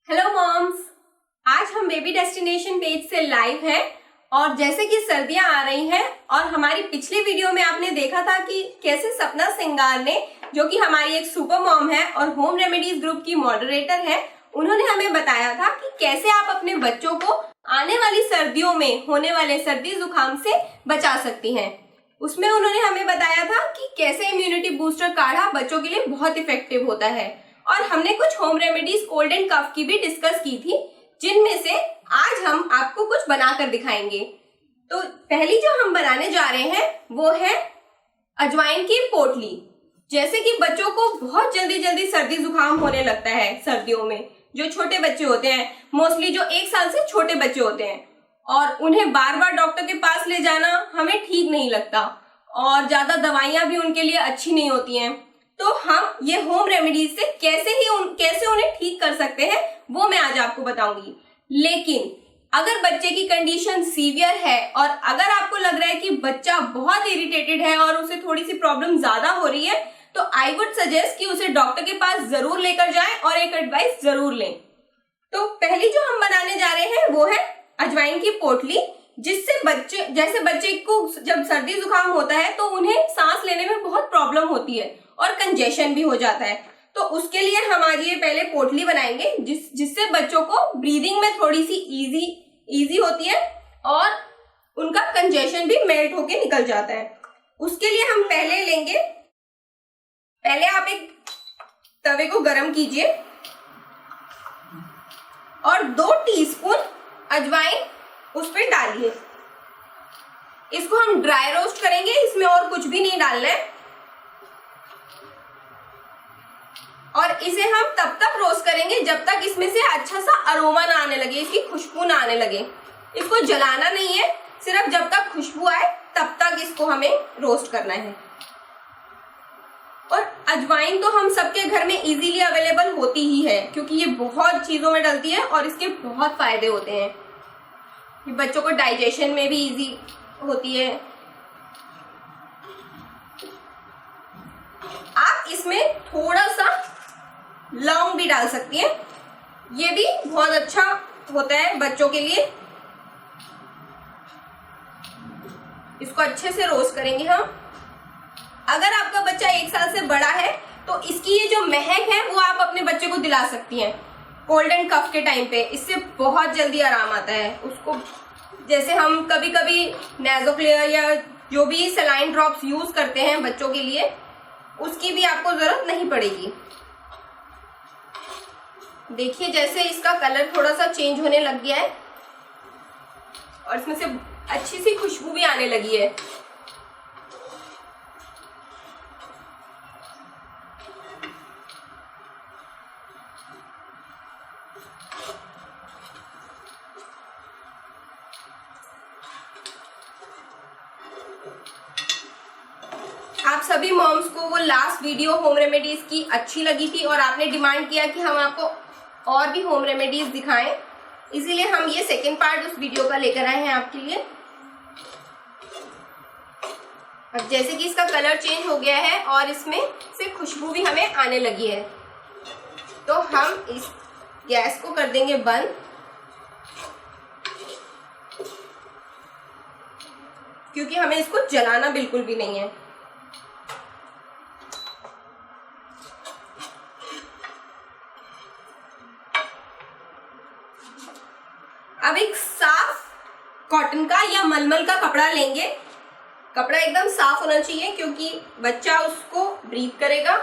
Hello moms, आज हम baby destination page से लाइव हैं और जैसे कि सर्दियां आ रही हैं और हमारी पिछली वीडियो में आपने देखा था कि कैसे सपना सिंगार ने, जो कि हमारी एक सुपर मॉम है और होम रेमेडीज ग्रुप की मॉडरेटर है, उन्होंने हमें बताया था कि कैसे आप अपने बच्चों को आने वाली सर्दियों में होने वाले सर्दी जुकाम से बचा सकती हैं। उसमें उन्होंने हमें बताया था कि कैसे इम्यूनिटी बूस्टर काढ़ा बच्चों के लिए बहुत इफेक्टिव होता है और हमने कुछ होम रेमेडीज कोल्ड एंड कफ की भी डिस्कस की थी, जिनमें से आज हम आपको कुछ बनाकर दिखाएंगे। तो पहली जो हम बनाने जा रहे हैं वो है अजवाइन की पोटली। जैसे कि बच्चों को बहुत जल्दी जल्दी सर्दी जुकाम होने लगता है सर्दियों में, जो छोटे बच्चे होते हैं, मोस्टली जो 1 साल से छोटे बच्चे होते हैं, और उन्हें बार बार डॉक्टर के पास ले जाना हमें ठीक नहीं लगता और ज्यादा दवाइयां भी उनके लिए अच्छी नहीं होती हैं। तो हम ये होम रेमेडीज से कैसे उन्हें ठीक कर सकते हैं वो मैं आज आपको बताऊंगी। लेकिन अगर बच्चे की कंडीशन सीवियर है और अगर आपको लग रहा है कि बच्चा बहुत इरिटेटेड है और उसे थोड़ी सी प्रॉब्लम ज्यादा हो रही है, तो आई वुड सजेस्ट कि उसे डॉक्टर के पास जरूर लेकर जाएं और एक एडवाइस जरूर लें। तो पहली जो हम बनाने जा रहे हैं वो है अजवाइन की पोटली, जिससे बच्चे को जब सर्दी जुकाम होता है तो उन्हें सांस लेने में बहुत प्रॉब्लम होती है और कंजेशन भी हो जाता है। तो उसके लिए हम आज ये पहले पोटली बनाएंगे जिससे बच्चों को ब्रीदिंग में थोड़ी सी इजी होती है और उनका कंजेशन भी मेल्ट होके निकल जाता है। उसके लिए हम पहले आप एक तवे को गरम कीजिए और 2 टीस्पून अजवाइन उस पर डालिए। इसको हम ड्राई रोस्ट करेंगे, इसमें और कुछ भी नहीं डालना है। और इसे हम तब तक रोस्ट करेंगे जब तक इसमें से अच्छा सा अरोमा ना आने लगे, इसकी खुशबू ना आने लगे। इसको जलाना नहीं है, सिर्फ जब तक खुशबू आए तब तक इसको हमें रोस्ट करना है। और अजवाइन तो हम सबके घर में इजीली अवेलेबल होती ही है, क्योंकि ये बहुत चीजों में डलती है और इसके बहुत फायदे होते हैं। ये बच्चों को डाइजेशन में भी इजी होती है। आप इसमें थोड़ा सा लौंग भी डाल सकती हैं, ये भी बहुत अच्छा होता है बच्चों के लिए। इसको अच्छे से रोस्ट करेंगे हम। अगर आपका बच्चा 1 साल से बड़ा है तो इसकी ये जो महक है वो आप अपने बच्चे को दिला सकती हैं कोल्ड एंड कफ के टाइम पे। इससे बहुत जल्दी आराम आता है उसको। जैसे हम कभी कभी नेज़ोक्लेयर या जो भी सलाइन ड्रॉप्स यूज करते हैं बच्चों के लिए, उसकी भी आपको जरूरत नहीं पड़ेगी। देखिए जैसे इसका कलर थोड़ा सा चेंज होने लग गया है और इसमें से अच्छी सी खुशबू भी आने लगी है। आप सभी मॉम्स को वो लास्ट वीडियो होम रेमेडीज की अच्छी लगी थी और आपने डिमांड किया कि हम आपको और भी होम रेमेडीज दिखाएं, इसीलिए हम ये सेकंड पार्ट उस वीडियो का लेकर आए हैं आपके लिए। अब जैसे कि इसका कलर चेंज हो गया है और इसमें से खुशबू भी हमें आने लगी है, तो हम इस गैस को कर देंगे बंद, क्योंकि हमें इसको जलाना बिल्कुल भी नहीं है। अब एक साफ कॉटन का या मलमल का कपड़ा लेंगे। कपड़ा एकदम साफ होना चाहिए क्योंकि बच्चा उसको ब्रीथ करेगा।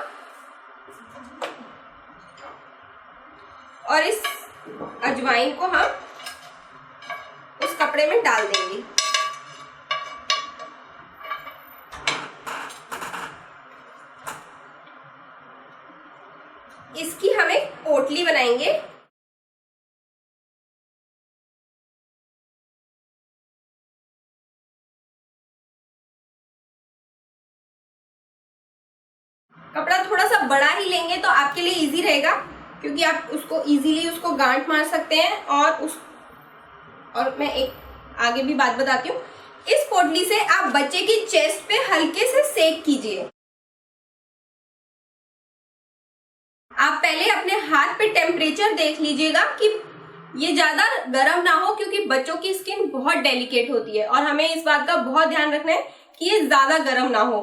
और इस अजवाइन को हम उस कपड़े में डाल देंगे। इसकी हम एक पोटली बनाएंगे। कपड़ा थोड़ा सा बड़ा ही लेंगे तो आपके लिए इजी रहेगा, क्योंकि आप उसको इजीली उसको गांठ मार सकते हैं। और मैं एक आगे भी बात बताती हूँ, इस पोटली से आप बच्चे की चेस्ट पे हल्के से सेक कीजिए। आप पहले अपने हाथ पे टेम्परेचर देख लीजिएगा कि ये ज्यादा गर्म ना हो, क्योंकि बच्चों की स्किन बहुत डेलिकेट होती है और हमें इस बात का बहुत ध्यान रखना है कि ये ज्यादा गर्म ना हो।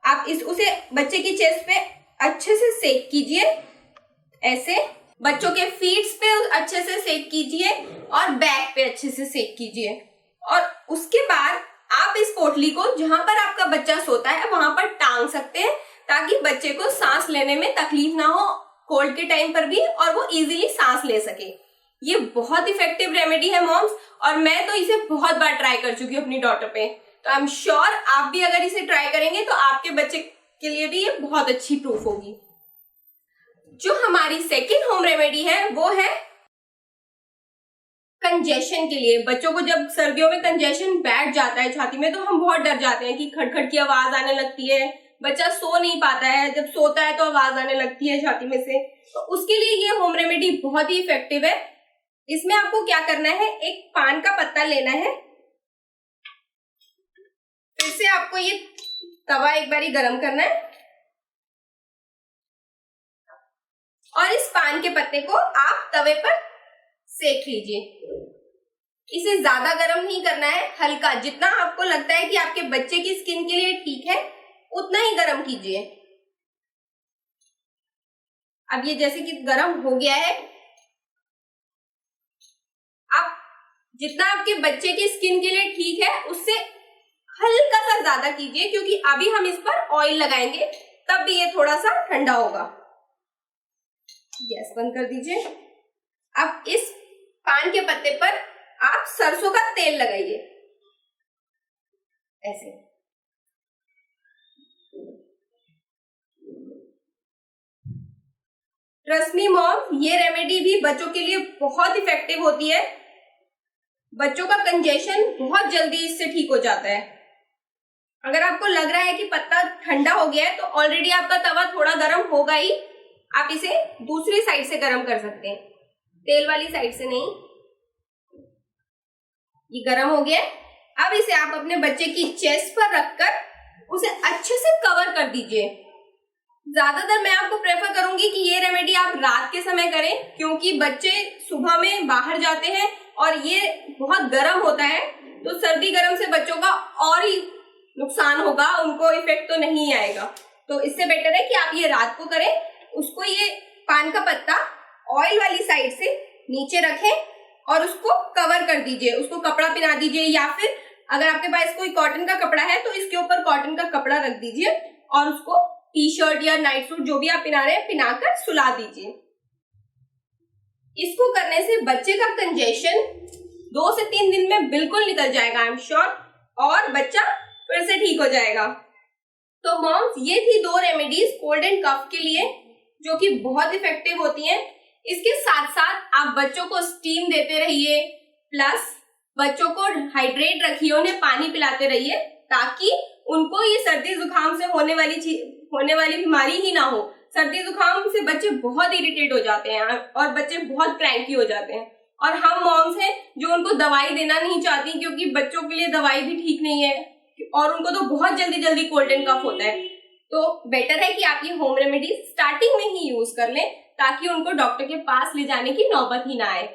आप उसे बच्चे की चेस्ट पे अच्छे से सेक कीजिए, ऐसे बच्चों के फीट्स पे अच्छे से सेक कीजिए और बैक पे अच्छे से सेक कीजिए। और उसके बाद आप इस पोटली को जहां पर आपका बच्चा सोता है वहां पर टांग सकते हैं, ताकि बच्चे को सांस लेने में तकलीफ ना हो कोल्ड के टाइम पर भी, और वो इजीली सांस ले सके। ये बहुत इफेक्टिव रेमेडी है मॉम्स, और मैं तो इसे बहुत बार ट्राई कर चुकी हूँ अपनी डॉटर पे। तो आई एम श्योर आप भी अगर इसे ट्राई करेंगे तो आपके बच्चे के लिए भी ये बहुत अच्छी प्रूफ होगी। जो हमारी सेकेंड होम रेमेडी है वो है कंजेशन के लिए। बच्चों को जब सर्दियों में कंजेशन बैठ जाता है छाती में तो हम बहुत डर जाते हैं कि खटखट की आवाज आने लगती है, बच्चा सो नहीं पाता है, जब सोता है तो आवाज आने लगती है छाती में से। तो उसके लिए ये होम रेमेडी बहुत ही इफेक्टिव है। इसमें आपको क्या करना है, एक पान का पत्ता लेना है, फिर से आपको ये तवा एक बारी गरम करना है और इस पान के पत्ते को आप तवे पर सेक लीजिए। इसे ज्यादा गर्म नहीं करना है, हल्का, जितना आपको लगता है कि आपके बच्चे की स्किन के लिए ठीक है उतना ही गर्म कीजिए। अब ये जैसे कि गर्म हो गया है, आप जितना आपके बच्चे की स्किन के लिए ठीक है उससे हल्का सा ज्यादा कीजिए, क्योंकि अभी हम इस पर ऑयल लगाएंगे, तब भी ये थोड़ा सा ठंडा होगा। गैस बंद कर दीजिए। अब इस पान के पत्ते पर आप सरसों का तेल लगाइए, ऐसे। ट्रस्ट मी मॉम, ये रेमेडी भी बच्चों के लिए बहुत इफेक्टिव होती है। बच्चों का कंजेशन बहुत जल्दी इससे ठीक हो जाता है। अगर आपको लग रहा है कि पत्ता ठंडा हो गया है तो ऑलरेडी आपका तवा थोड़ा गर्म होगा ही, आप इसे दूसरी साइड से गर्म कर सकते हैं, तेल वाली साइड से नहीं। ये गर्म हो गया। अब इसे आप अपने बच्चे की चेस्ट पर रखकर उसे अच्छे से कवर कर दीजिए। ज्यादातर मैं आपको प्रेफर करूंगी कि ये रेमेडी आप रात के समय करें, क्योंकि बच्चे सुबह में बाहर जाते हैं और ये बहुत गर्म होता है, तो सर्दी गर्म से बच्चों का और ही नुकसान होगा, उनको इफेक्ट तो नहीं आएगा। तो इससे बेटर है कि आप ये रात को करें। उसको ये पान का पत्ता ऑयल वाली साइड से नीचे रखें और उसको कवर कर दीजिए, उसको कपड़ा पहना दीजिए, या फिर अगर आपके पास कोई कॉटन का कपड़ा है तो इसके ऊपर कॉटन का कपड़ा रख दीजिए और उसको टी शर्ट या नाइट सूट जो भी आप पहना रहे हैं पहनाकर सुला दीजिए। इसको करने से बच्चे का कंजेशन 2 से 3 दिन में बिल्कुल निकल जाएगा, आई एम श्योर, और बच्चा फिर से ठीक हो जाएगा। तो मॉम्स, ये थी 2 रेमेडीज कोल्ड एंड कफ के लिए जो कि बहुत इफेक्टिव होती हैं। इसके साथ साथ आप बच्चों को स्टीम देते रहिए, प्लस बच्चों को हाइड्रेट रखिए, उन्हें पानी पिलाते रहिए, ताकि उनको ये सर्दी जुकाम से होने वाली बीमारी ही ना हो। सर्दी जुकाम से बच्चे बहुत इरिटेट हो जाते हैं और बच्चे बहुत क्रैंकी हो जाते हैं, और हम मॉम्स हैं जो उनको दवाई देना नहीं चाहती, क्योंकि बच्चों के लिए दवाई भी ठीक नहीं है और उनको तो बहुत जल्दी कोल्ड एंड कफ होता है। तो बेटर है कि आप ये होम रेमेडी स्टार्टिंग में ही यूज कर लें, ताकि उनको डॉक्टर के पास ले जाने की नौबत ही ना आए।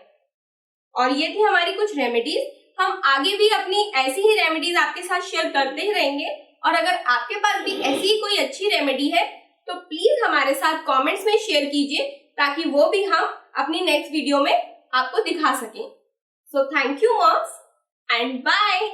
और ये थी हमारी कुछ रेमेडीज। हम आगे भी अपनी ऐसी ही रेमेडीज आपके साथ शेयर करते ही रहेंगे, और अगर आपके पास भी ऐसी कोई अच्छी रेमेडी है तो प्लीज हमारे साथ कमेंट्स में शेयर कीजिए, ताकि वो भी हम अपनी नेक्स्ट वीडियो में आपको दिखा सकें। So thank you moms and bye.